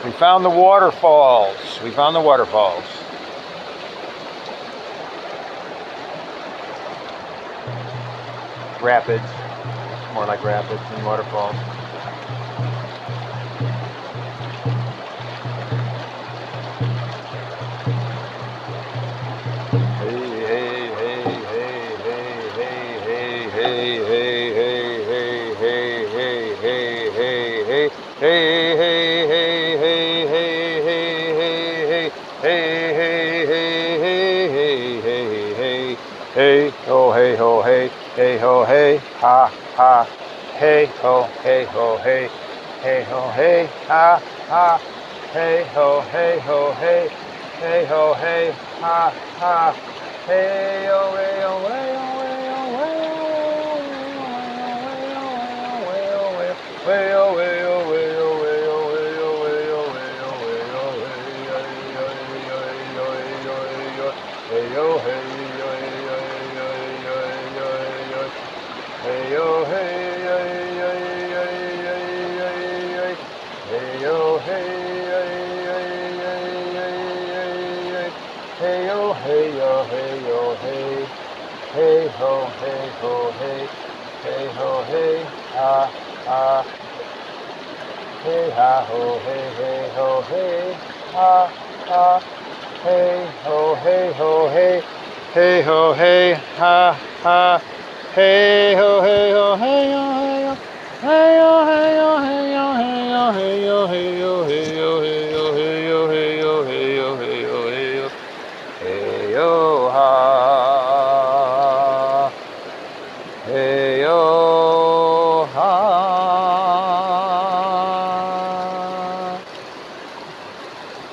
We found the waterfalls. We found the waterfalls. Rapids. More like rapids than waterfalls. Hey ho, hey ho, hey, hey ho, hey, ha ha, hey ho, hey ho, hey, hey ho, hey, ha ha, hey ho, hey ho, hey, hey ho, hey, ha ha, hey ho, hey ho, hey ho, hey ho, hey ho, hey ho, hey yo, hey, hey yo, hey, hey yo, hey, hey yo, hey yo, hey yo, hey, hey ho, hey ho, hey, hey ho, hey, ha ha, hey ha ho, hey hey ho, hey, ha ha, hey ho, hey ho, hey, hey ho, hey, ha ha. Hey ho, hey ho, hey yo, hey yo, hey yo, hey yo, hey yo, hey yo, hey yo, hey yo, hey yo, hey yo, hey yo, hey yo, hey yo, hey yo, hey yo, hey yo, ha, hey yo, ha,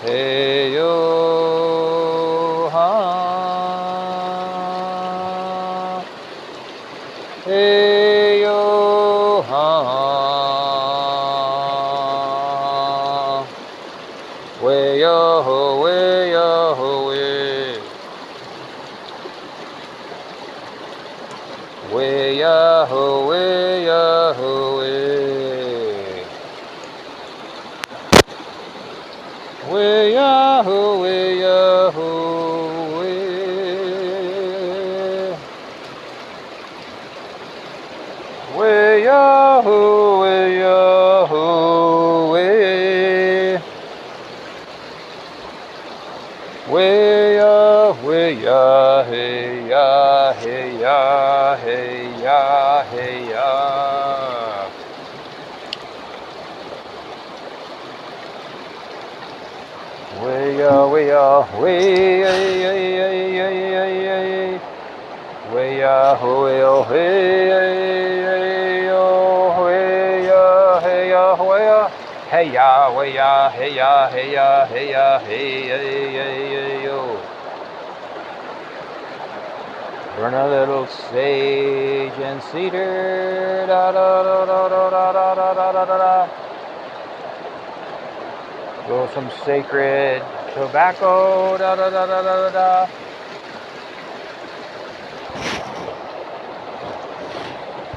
hey yo, ha. Hey yo ha, way yo ho, way yo ho, way, way yo ho, way yo ho, way, way yo ho, way yo ho, way, way yo ho, way yo ho, way. Way ya, hey ya, hey ya, hey ya, hey ya. Way ya, way ya, way ya, way ya, ho, way ya, hey yo, way ya, hey ya, way ya, hey ya, way ya, hey ya, hey ya, hey ya, hey yo. Burn a little sage and cedar, da da da da da da da da da da da. Blow some sacred tobacco, da da da da da da da.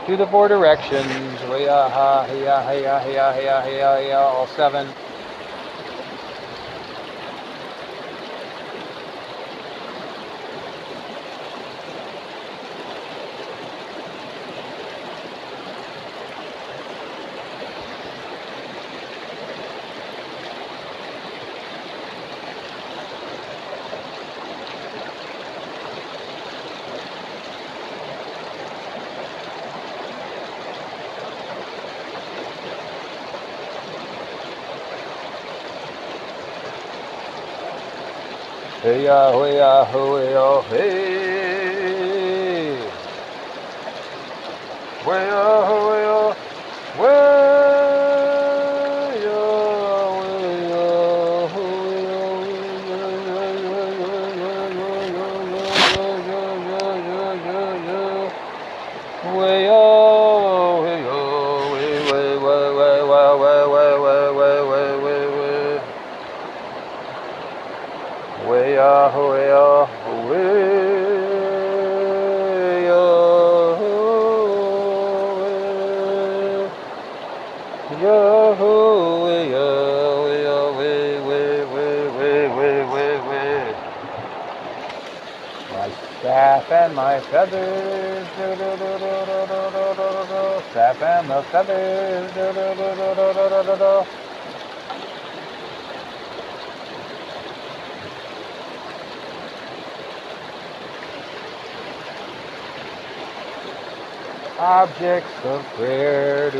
To the four directions, way ha, hey ya, hey ya, hey ya, hey ya, hey ya, hey ya, all seven. Hey ya, hey ya, hey ya, hey. Way ya, hey ya, way ya, way ya, way ya, hey ya, way, way, way, way, way, way, way, way, way, way, way, way. Way ya, way ya, way ya, way ya, way ya, way ya, way feathers, sap and the feathers, objects of prayer,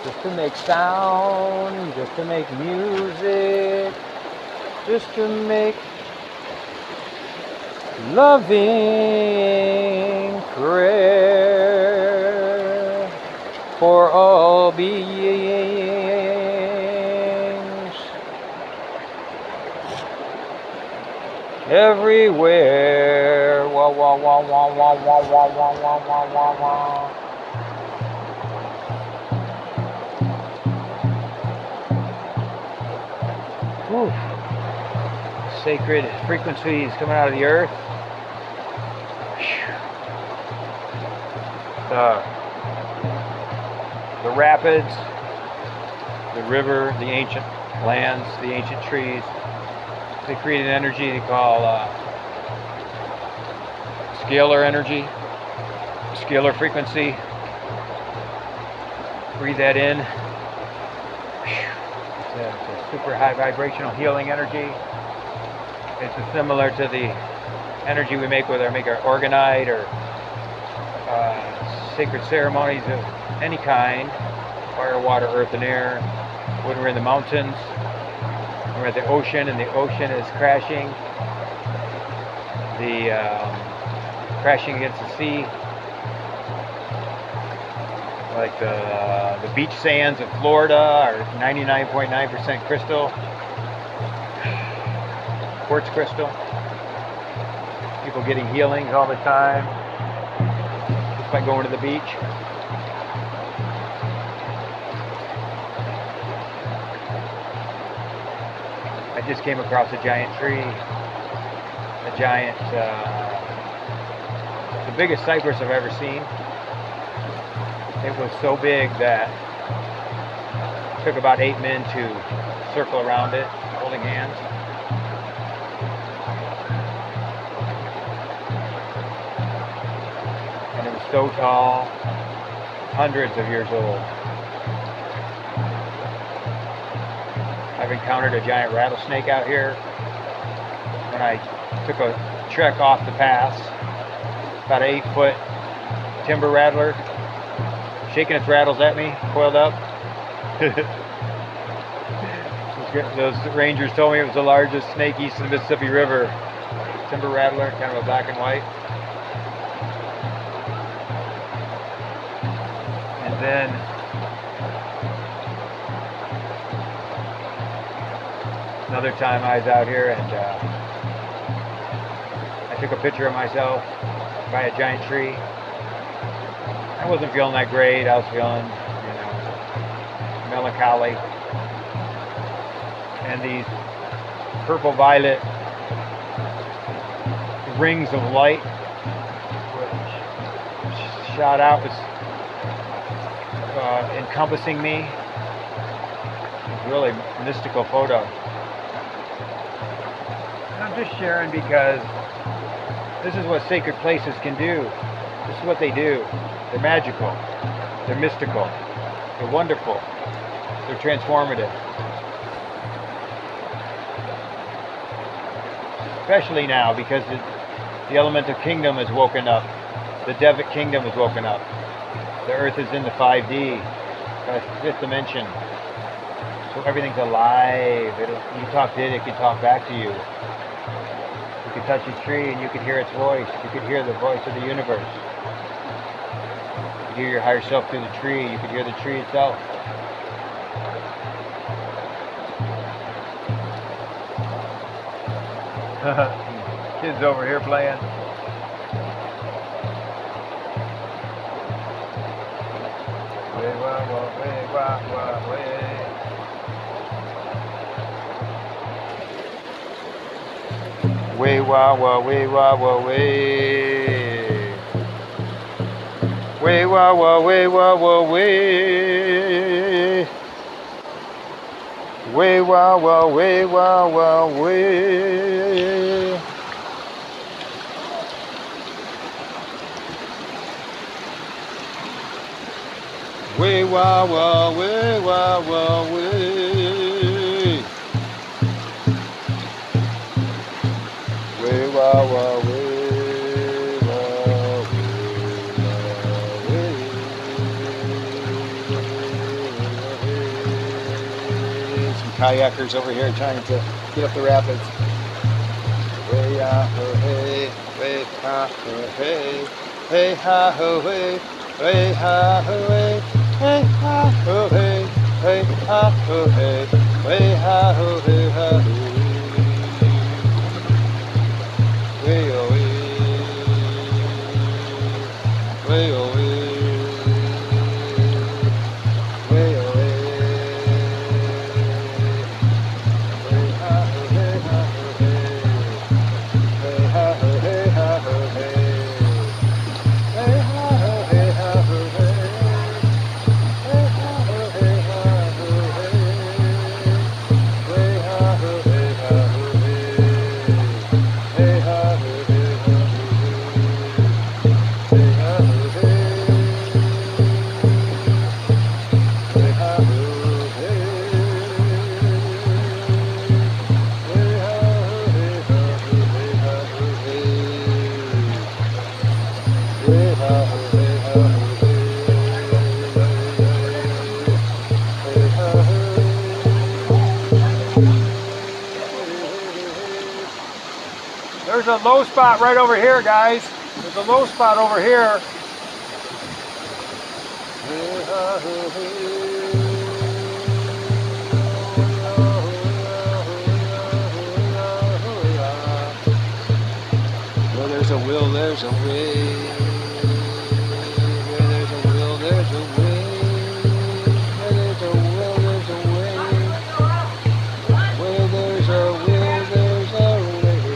just to make sound, just to make music, just to make loving prayer for all beings everywhere. Wah wah wah wah wah wah wah wah wah wah wah wah. Whew. Sacred frequencies coming out of the earth. The rapids, the river, the ancient lands, the ancient trees. They create an energy they call scalar energy, scalar frequency. Breathe that in. It's a super high vibrational healing energy. It's similar to the energy we make with our orgonite or sacred ceremonies of any kind, fire, water, earth, and air. When we're in the mountains, we're at the ocean, and the ocean is crashing, crashing against the sea, like the beach sands of Florida are 99.9% crystal, quartz crystal. People getting healings all the time just by going to the beach. I just came across a giant tree, the biggest cypress I've ever seen. It was so big that it took about 8 men to circle around it, holding hands. And it was so tall, hundreds of years old. I've encountered a giant rattlesnake out here when I took a trek off the pass. About an 8-foot timber rattler, shaking its rattles at me, coiled up. Those rangers told me it was the largest snake east of the Mississippi River. Timber rattler, kind of a black and white. And then another time I was out here and I took a picture of myself by a giant tree. I wasn't feeling that great. I was feeling, melancholy. And these purple-violet rings of light which shot out, was encompassing me. It was really a mystical photo. And I'm just sharing because this is what sacred places can do. This is what they do. They're magical. They're mystical. They're wonderful. They're transformative. Especially now, because the elemental kingdom has woken up. The Devic kingdom has woken up. The earth is in the 5D, the 5th dimension. So everything's alive. You talk to it, it can talk back to you. You can touch a tree and you can hear its voice. You can hear the voice of the universe. You can hear your higher self through the tree. You can hear the tree itself. Kids over here playing. Way wah wah, way wah wah, way. Way wah wah, way wah wah, way. Way wah wah, way wah wah, way. Way wow wow, way wow wow, way. Way wow wow, way wow wow, way. Way wow wow, way wow, way. Some kayakers over here trying to get up the rapids. Way ho hey, way ha ho hey, hey ha ho hey, way ha ho hey, hey ha ho hey, hey ha ho hey, way ha ho hey ha ho. Way oh way oh way oh way ha ho hey ha ho hey. Hey ha ho hey ha ho hey. Hey ha ho hey ha ho hey. Hey ha ho hey ha ho hey. Hey ha ho hey ha ho hey. Hey ha ho hey ha ho hey. Hey ha ho hey. Hey ha ho hey. There's a low spot right over here, guys. There's a low spot over here. Where there's a will, there's a way. Where there's a will, there's a way. Where there's a will, there's a way. Where there's a will, there's a way.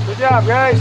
Good job, guys.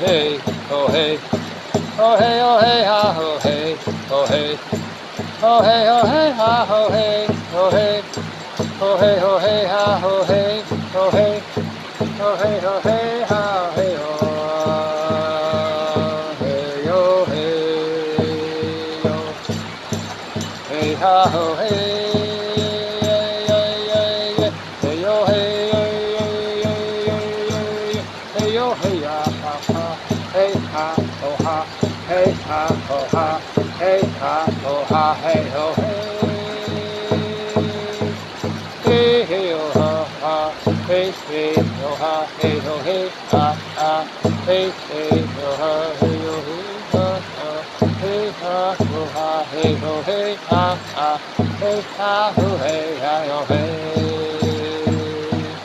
hey, ho hey, ho hey, ho hey, ha ho hey, ho hey, ho hey, ho hey, ha ho hey, ho hey, ho hey, ho hey, ha ho hey, ho hey, ho hey, ho hey, ha hey, ho hey, yo hey, yo hey, ha ho hey. Hey ha ho ha, hey ha ho ha, hey ho hey, hey hey ho ha, hey hey ho ha, hey ho hey ha ha, hey hey ho ha, hey ho hey ha ho ha, hey ho hey ha ha, hey ha ho hey ha ho hey,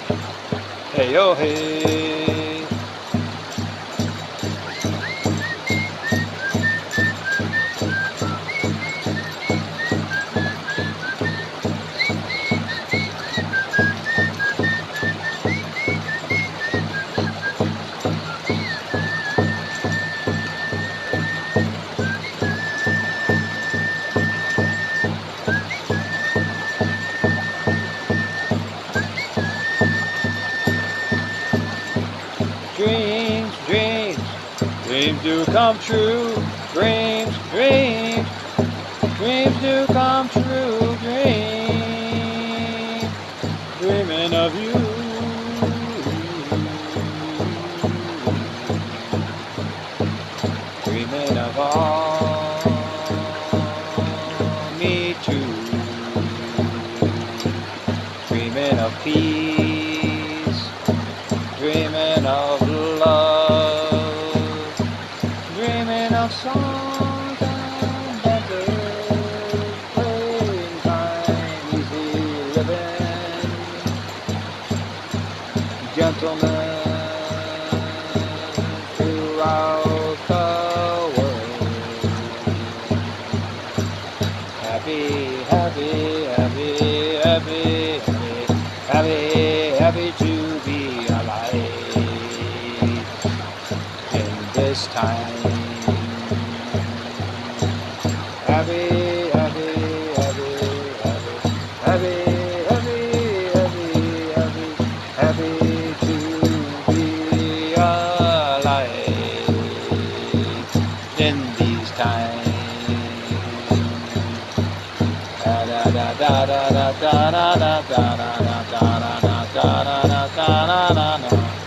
hey ho hey. Dreams, dreams, dreams do come true. Dreams, dreams, dreams do come true. Dreams, dreaming of you. Dreaming of all, me too. Dreaming of peace, dreaming of love, dreaming of songs and dances, playing time, easy living, gentlemen throughout the world. Happy, happy, happy, happy, happy, happy to be alive in this time. Happy, happy, happy, happy, happy, happy, happy, happy, happy to be alive in these times. Da da da da da da da da da da da da da da.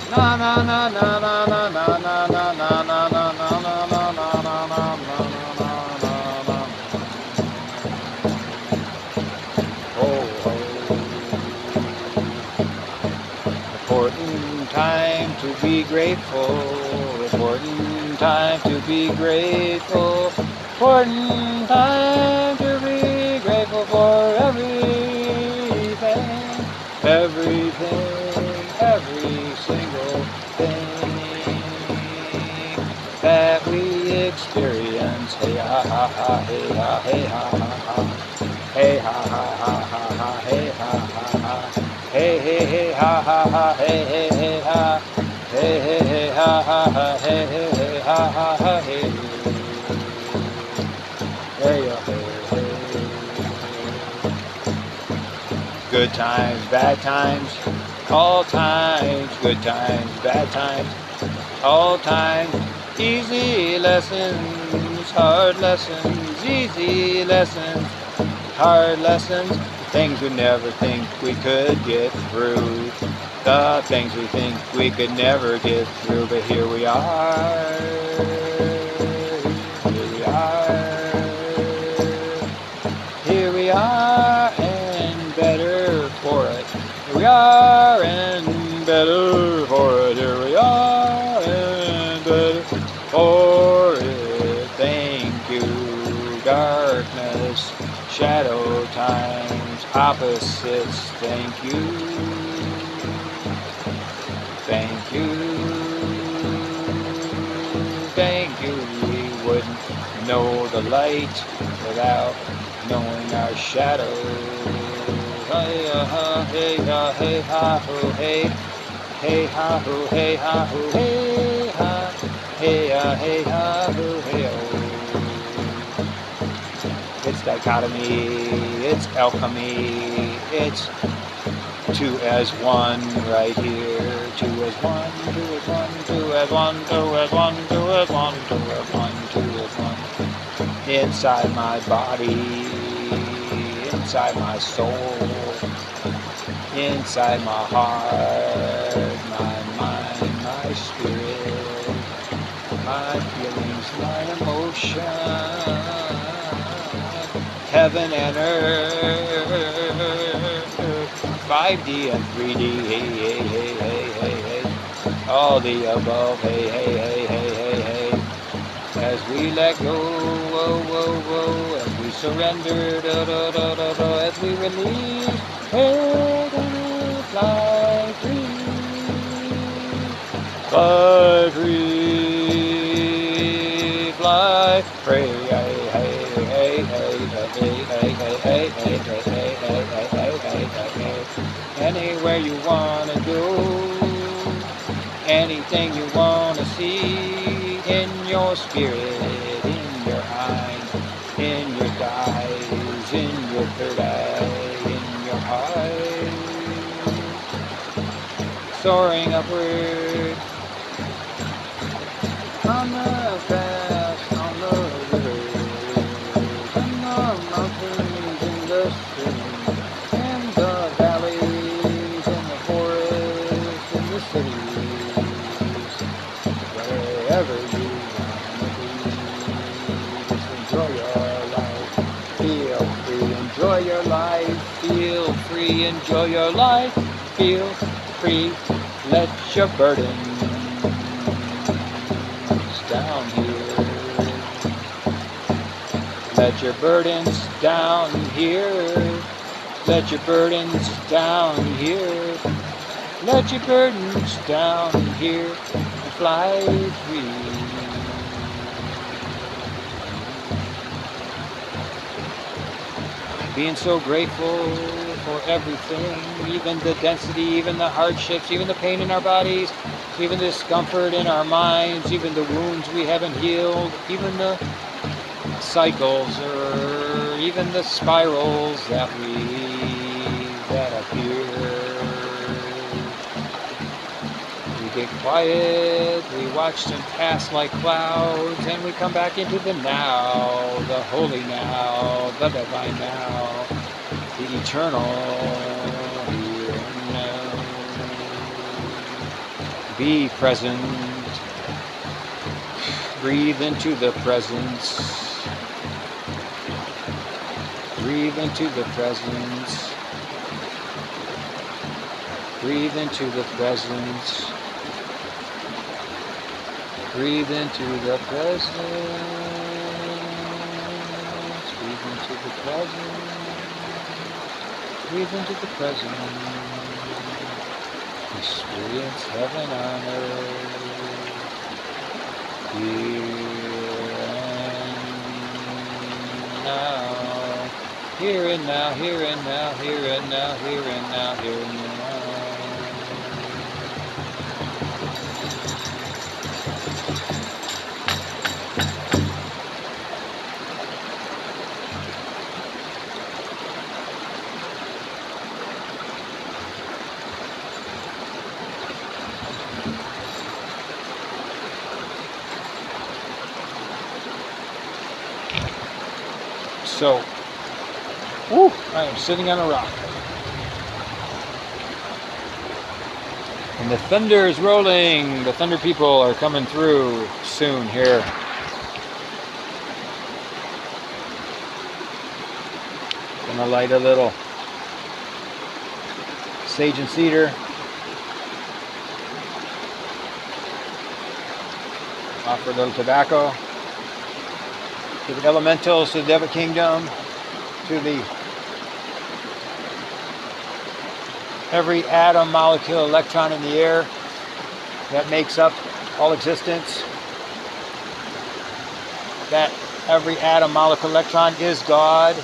Na na na na na na na na na na na na na na na na na na. Oh, important time to be grateful. Important time to be grateful. Important time to be grateful for everything, everything, every single thing that we experience. Hey ha ha ha, hey ha hey ha ha ha, hey ha ha ha ha ha, hey ha ha ha, hey hey hey ha ha ha, hey hey hey ha, hey hey hey ha ha ha, hey hey hey ha ha ha, hey. Hey, hey, hey. Good times, bad times, all times. Good times, bad times, all times. Easy lessons, hard lessons, easy lessons, hard lessons. Things we never think we could get through. The things we think we could never get through, but here we are. Here we are. Here we are and better for it. Here we are and better for it. Here we are and better for it. Thank you, darkness, shadow times, opposites. Thank you. Thank you. Thank you. We wouldn't know the light without knowing our shadow. Hey ha, hey ha, hey ha, ho, hey, hey ha, ho, hey ha, ho, hey ha. hey ha, hoo, hey oh. It's dichotomy, it's alchemy, it's two as one right here. Two as one, two as one, two as one, two as one, two as one, two as one, two as one. Inside my body, inside my soul, inside my heart, my mind, my spirit, my feelings, my emotions. Heaven and earth, 5D and 3D, hey, hey, hey, hey, hey, hey, all the above, hey, hey, hey, hey, hey, hey, as we let go, whoa, whoa, whoa, as we surrender, da, da, da, da, da, as we release, hey, gonna fly free, fly free, fly free, hey, hey, hey, hey, hey, hey, hey, hey, hey, hey, hey, hey, hey, hey, anywhere you wanna go, anything you wanna see, in your spirit, in your eyes, in your eyes, in your third eye, in your heart, soaring upward on the path, on the river, on the mountains, in the streams, in the valleys, in the forests, in the cities, wherever you wanna be. Just enjoy your life, feel free, enjoy your life, feel free, enjoy your life, feel free, let your burdens down here. Let your burdens down here. Let your burdens down here. Let your burdens down here and fly free. Being so grateful for everything, even the density, even the hardships, even the pain in our bodies, even the discomfort in our minds, even the wounds we haven't healed, even the cycles or even the spirals that appear. We get quiet, we watch them pass like clouds, and we come back into the now, the holy now, the divine now, the eternal here and now. Be present. Breathe into the presence. Breathe into the presence. Breathe into the presence. Breathe into the presence. Breathe into the presence. Breathe into the presence. Experience heaven on earth. Here and now, here and now, here and now, here and now, here and now. So, I am sitting on a rock. And the thunder is rolling. The thunder people are coming through soon here. Gonna light a little sage and cedar. Offer a little tobacco to the elementals, to the Devic Kingdom, to the every atom, molecule, electron in the air that makes up all existence. That every atom, molecule, electron is God,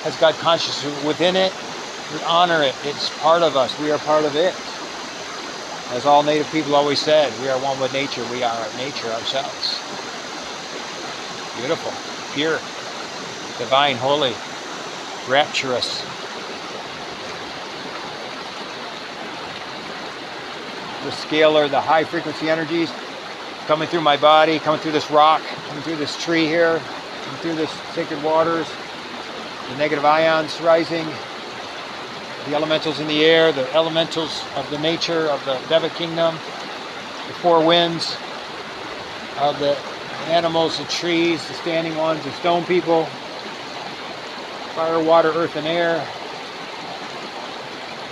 has God consciousness within it. We honor it. It's part of us. We are part of it. As all native people always said, we are one with nature. We are nature ourselves. Beautiful, pure, divine, holy, rapturous. The scalar, the high frequency energies coming through my body, coming through this rock, coming through this tree here, coming through this sacred waters, the negative ions rising, the elementals in the air, the elementals of the nature of the Devic kingdom, the four winds of the animals, the trees, the standing ones, the stone people, fire, water, earth, and air,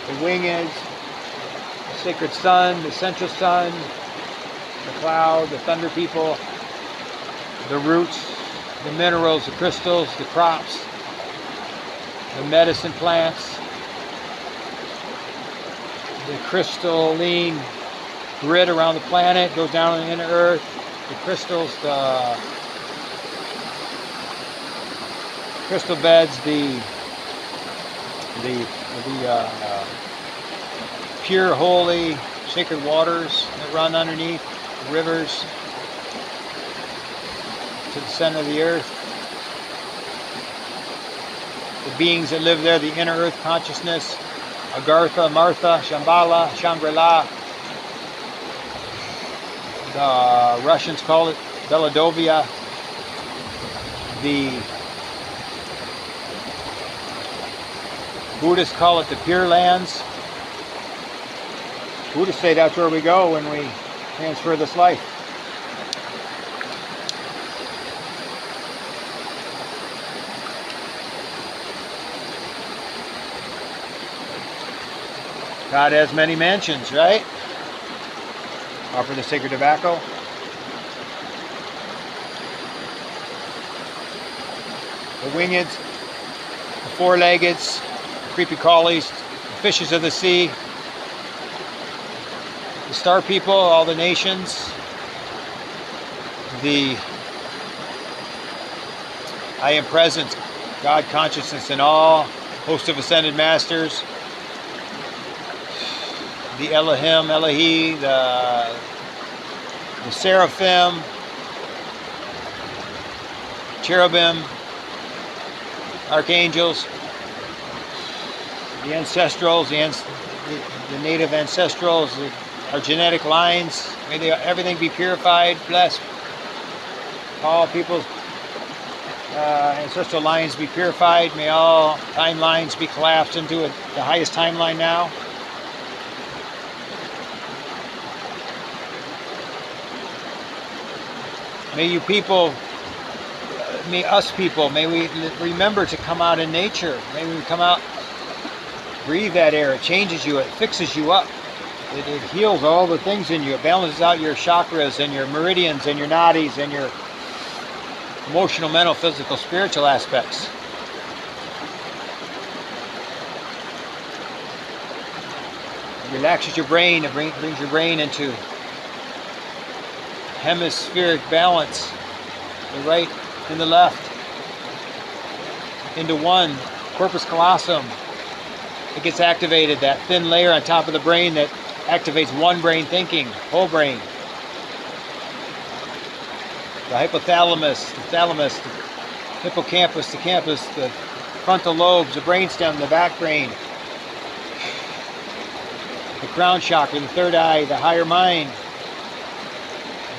the wingeds, the sacred sun, the central sun, the cloud, the thunder people, the roots, the minerals, the crystals, the crops, the medicine plants, the crystalline grid around the planet goes down into earth, the crystals, the crystal beds, the pure, holy, sacred waters that run underneath, the rivers to the center of the earth, the beings that live there, the inner earth consciousness, Agartha, Martha, Shambhala, Shangri-La. The Russians call it Beladovia. The Buddhists call it the Pure Lands. Buddhists say that's where we go when we transfer this life. God has many mansions, right? Offer the sacred tobacco. The wingeds, the four-leggeds, the creepy crawlies, the fishes of the sea, the star people, all the nations, the I am presence, God consciousness in all, host of ascended masters, the Elohim, Elohi, the seraphim, cherubim, archangels, the ancestrals, the native ancestrals, our genetic lines. May everything be purified, blessed. All people's ancestral lines be purified. May all timelines be collapsed into the highest timeline now. May you people, may us people, may we remember to come out in nature. May we come out, breathe that air. It changes you. It fixes you up. It heals all the things in you. It balances out your chakras and your meridians and your nadis and your emotional, mental, physical, spiritual aspects. It relaxes your brain. It brings your brain into hemispheric balance, the right and the left, into one, corpus callosum. It gets activated, that thin layer on top of the brain that activates one brain thinking, whole brain. The hypothalamus, the thalamus, the hippocampus, the campus, the frontal lobes, the brainstem, the back brain, the crown chakra, the third eye, the higher mind,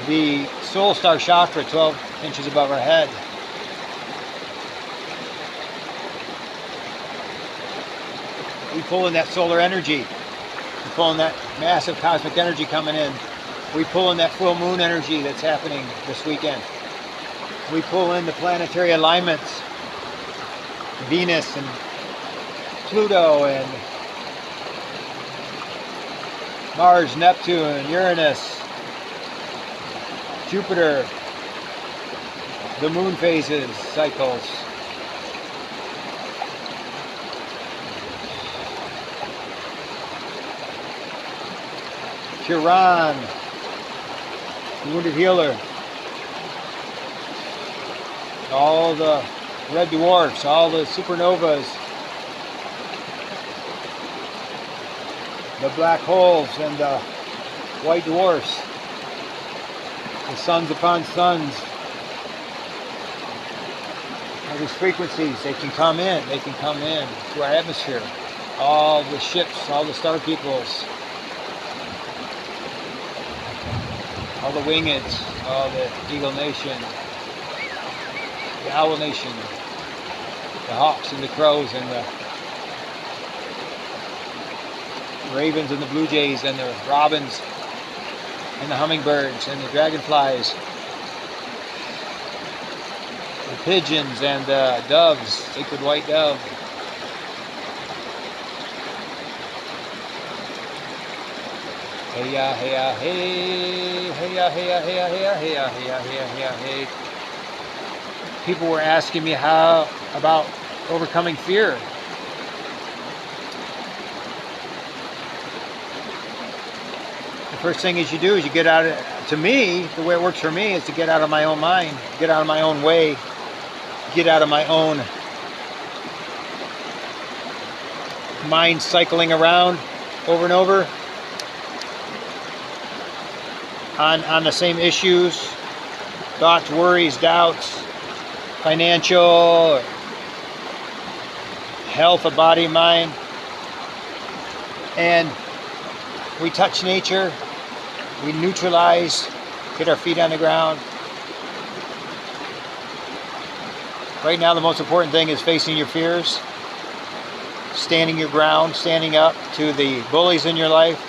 the soul star chakra, 12 inches above our head. We pull in that solar energy. We pull in that massive cosmic energy coming in. We pull in that full moon energy that's happening this weekend. We pull in the planetary alignments. Venus and Pluto and Mars, Neptune, Uranus, Jupiter, the moon phases, cycles. Chiron, the wounded healer. All the red dwarfs, all the supernovas, the black holes, and the white dwarfs, the suns upon suns. All these frequencies, they can come in to our atmosphere. All the ships, all the star peoples, all the wingeds, all the Eagle Nation, the Owl Nation, the hawks and the crows and the ravens and the blue jays and the robins and the hummingbirds and the dragonflies, the pigeons and the doves, sacred white dove. Hey ya, hey ya, hey, hey ya, hey ya, hey ya, hey ya, hey ya, hey ya, hey ya, hey ya, hey. People were asking me how about overcoming fear. The first thing is you do is you get out of, to me, the way it works for me is to get out of my own mind, get out of my own way, get out of my own mind cycling around over and over on the same issues, thoughts, worries, doubts, financial, health of body, mind. And we touch nature, we neutralize, get our feet on the ground. Right now the most important thing is facing your fears, standing your ground, standing up to the bullies in your life,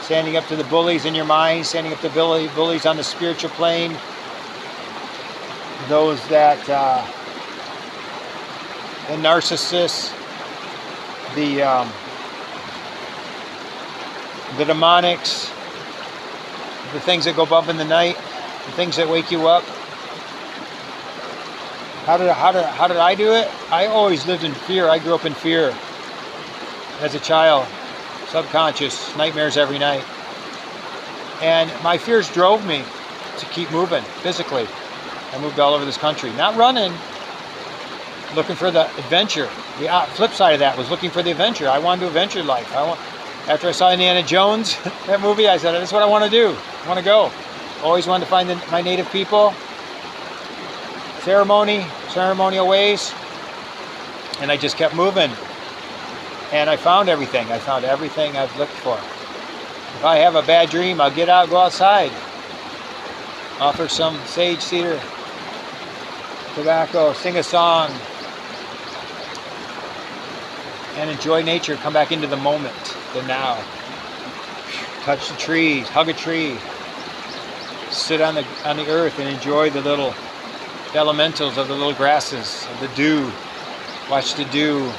standing up to the bullies in your mind, standing up to bullies on the spiritual plane, those that, the narcissists, the demonics, the things that go bump in the night, the things that wake you up. How did I do it? I always lived in fear. I grew up in fear as a child, subconscious, nightmares every night. And my fears drove me to keep moving physically. I moved all over this country, not running, looking for the adventure. The flip side of that was looking for the adventure. I wanted to adventure life. After I saw Indiana Jones, that movie, I said, that's what I want to do. I want to go. Always wanted to find my native people, ceremonial ways, and I just kept moving. And I found everything. I found everything I've looked for. If I have a bad dream, I'll get out, go outside, offer some sage, cedar, tobacco, sing a song, and enjoy nature. Come back into the moment, the now. Touch the trees, hug a tree, sit on the earth and enjoy the elementals of the little grasses, of the dew. Watch the dew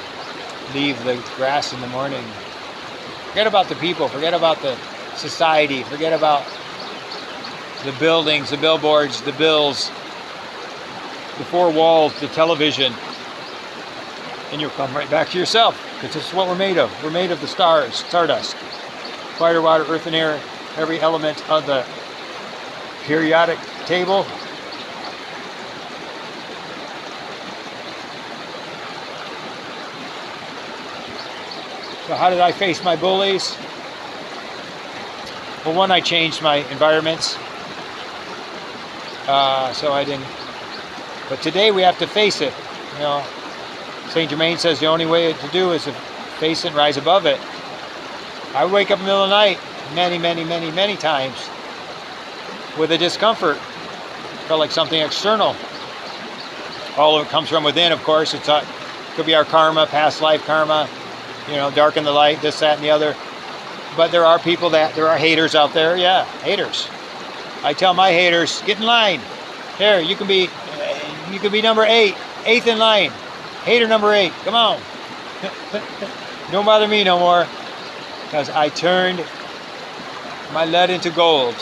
leave the grass in the morning. Forget about the people, forget about the society, forget about the buildings, the billboards, the bills, the four walls, the television, and you'll come right back to yourself, because this is what we're made of. We're made of the stars, stardust, fire, water, earth, and air, every element of the periodic table. So how did I face my bullies? Well, one, I changed my environments. So I didn't. But today we have to face it. You know, Saint Germain says the only way to do is to face it and rise above it. I would wake up in the middle of the night many times with a discomfort. Felt like something external. All of it comes from within, of course. It could be our karma, past life karma. You know, darken the light, this, that, and the other. But there are people there are haters out there. Yeah, haters. I tell my haters, get in line. Here, you can be number 8, 8th in line. Hater number 8, come on. Don't bother me no more. Because I turned my lead into gold.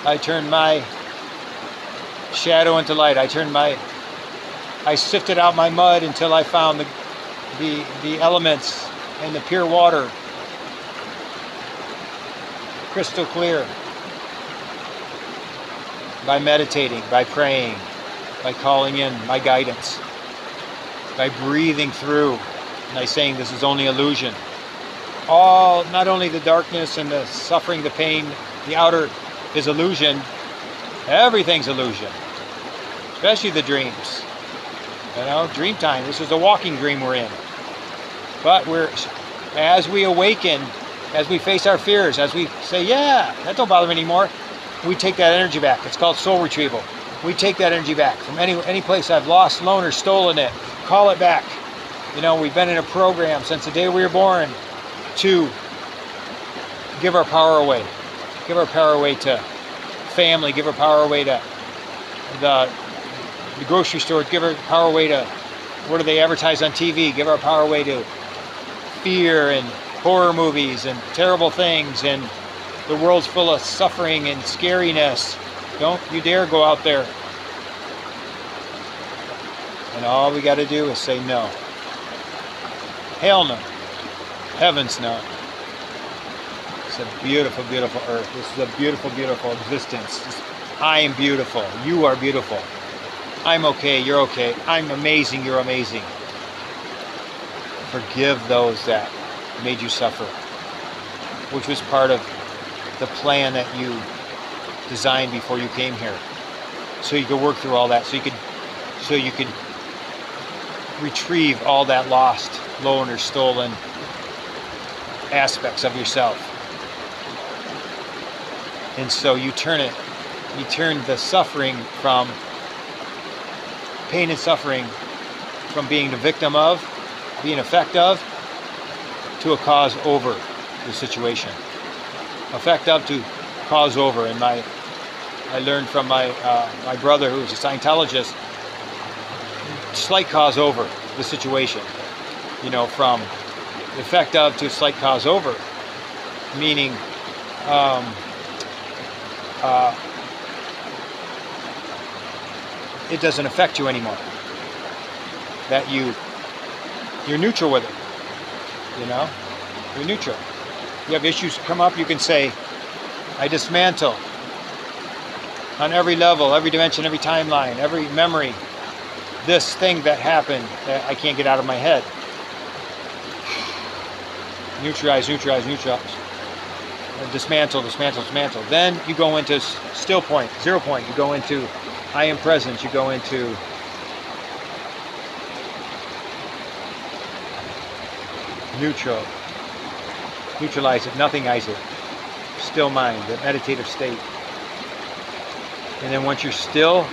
I turned my shadow into light. I sifted out my mud until I found the elements and the pure water, crystal clear, by meditating, by praying, by calling in my guidance, by breathing through, and by saying this is only illusion. Not only the darkness and the suffering, the pain, The outer is illusion. Everything's illusion, especially the dreams. You know, dream time. This is a walking dream we're in. But as we awaken, as we face our fears, as we say, yeah, that don't bother me anymore, we take that energy back. It's called soul retrieval. We take that energy back from any place I've lost, loaned, or stolen it. Call it back. You know, we've been in a program since the day we were born to give our power away. Give our power away to family. Give our power away to the grocery store. Give our power away to, what do they advertise on TV? Give our power away to fear and horror movies and terrible things, and the world's full of suffering and scariness. Don't you dare go out there. And all we got to do is say no. Hell no. Heavens no. It's a beautiful, beautiful earth. This is a beautiful, beautiful existence. I am beautiful. You are beautiful. I'm okay. You're okay. I'm amazing. You're amazing. Forgive those that made you suffer, which was part of the plan that you designed before you came here, so you could work through all that, so you could retrieve all that lost, loaned, or stolen aspects of yourself. And so you turn the suffering from pain and suffering from being the victim of, being effect of, to a cause over the situation. Effect of to cause over. And I learned from my brother, who was a Scientologist, slight cause over the situation. You know, from effect of to slight cause over, meaning it doesn't affect you anymore. That you're neutral with it. You know, you're neutral. You have issues come up, you can say, I dismantle on every level, every dimension, every timeline, every memory, this thing that happened that I can't get out of my head. Neutralize, neutralize, neutralize. Dismantle, dismantle, dismantle. Then you go into still point, 0 point. You go into I am present. You go into neutral. Neutralize it, nothingize it. Still mind, the meditative state. And then once you're still,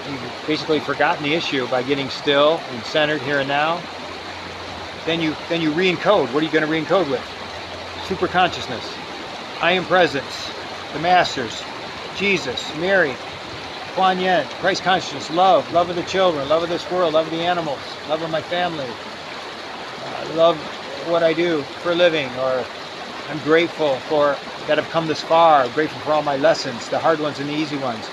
you've basically forgotten the issue by getting still and centered here and now. Then you re-encode. What are you going to re-encode with? Super consciousness. I am presence. The masters. Jesus. Mary. Kuan Yin. Christ consciousness. Love. Love of the children. Love of this world. Love of the animals. Love of my family. Love what I do for a living. Or I'm grateful for that I've come this far. I'm grateful for all my lessons, the hard ones and the easy ones.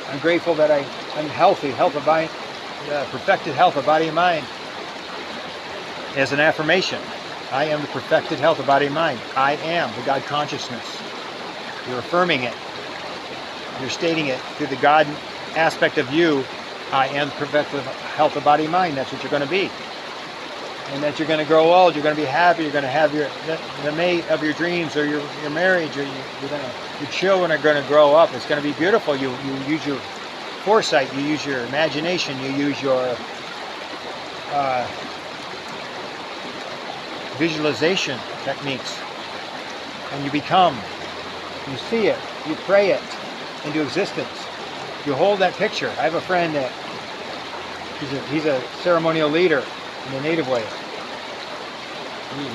I'm grateful that I'm healthy. Health of body, perfected health of body and mind. As an affirmation, I am the perfected health of body and mind. I am the God consciousness. You're affirming it. You're stating it through the God aspect of you. I am the perfected health of body and mind. That's what you're going to be. And that you're going to grow old. You're going to be happy. You're going to have the mate of your dreams, or your marriage, or your children are going to grow up. It's going to be beautiful. You use your foresight. You use your imagination. You use your visualization techniques, and you see it, you pray it into existence. You hold that picture. I have a friend that he's a ceremonial leader in the native way.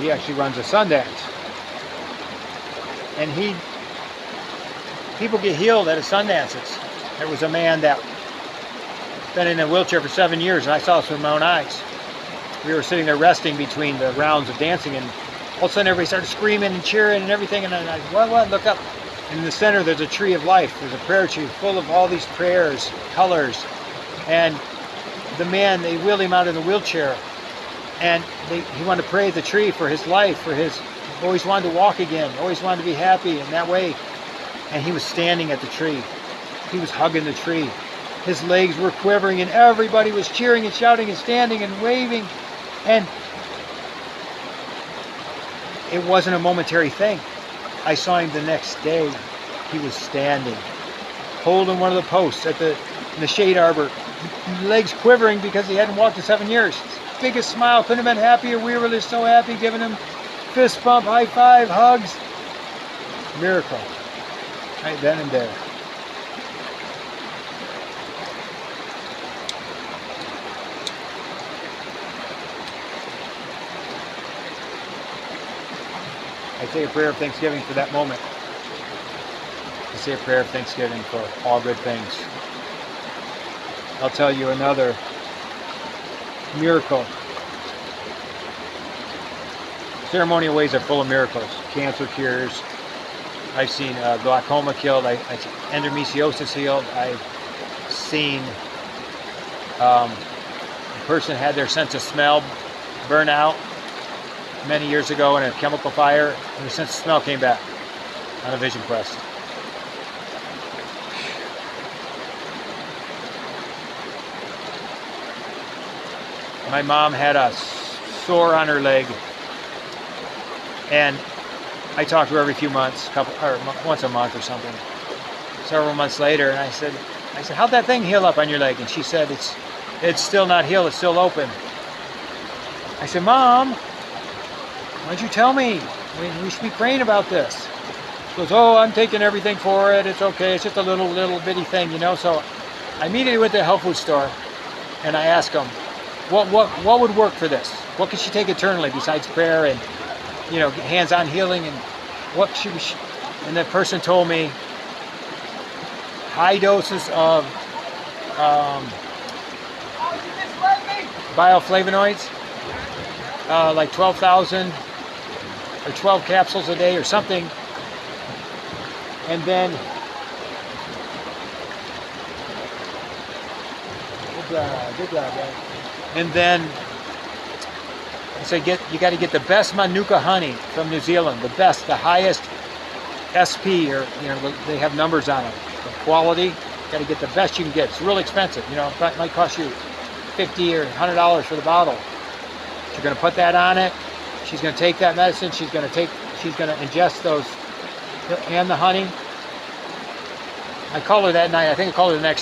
He actually runs a Sundance, and people get healed at his Sundances. There was a man that been in a wheelchair for 7 years, and I saw this with my own eyes. We were sitting there resting between the rounds of dancing, and all of a sudden everybody started screaming and cheering and everything, and I what, look up. And in the center there's a tree of life. There's a prayer tree full of all these prayers, colors. And the man, they wheeled him out in the wheelchair, and he wanted to pray at the tree for his life, always wanted to walk again, always wanted to be happy in that way. And he was standing at the tree. He was hugging the tree. His legs were quivering, and everybody was cheering and shouting and standing and waving. And it wasn't a momentary thing. I saw him the next day, he was standing, holding one of the posts in the shade arbor, legs quivering because he hadn't walked in 7 years. Biggest smile, couldn't have been happier. We were just so happy, giving him fist bump, high five, hugs. Miracle, right then and there. I say a prayer of thanksgiving for that moment. I say a prayer of thanksgiving for all good things. I'll tell you another miracle. Ceremonial ways are full of miracles. Cancer cures. I've seen glaucoma killed. Endometriosis healed. I've seen a person had their sense of smell burn out many years ago in a chemical fire, and the sense of smell came back on a vision quest. My mom had a sore on her leg, and I talked to her every few months, once a month or something. Several months later, and I said, how'd that thing heal up on your leg? And she said, it's still not healed, it's still open. I said, Mom, why'd you tell me? We should be praying about this. She goes, oh, I'm taking everything for it. It's okay. It's just a little bitty thing, you know. So I immediately went to the health food store, and I asked them, what would work for this? What could she take internally besides prayer and, you know, hands-on healing? And what should she? And the person told me high doses of bioflavonoids, like 12,000 or 12 capsules a day or something, and then good job, man. And then I said, you got to get the best Manuka honey from New Zealand, the best, the highest SP, or you know, they have numbers on it. The quality, got to get the best you can get. It's really expensive, you know. It might cost you $50 or $100 for the bottle. You're going to put that on it. She's going to take that medicine. She's going to ingest those and the honey. I called her that night. I think I called her the next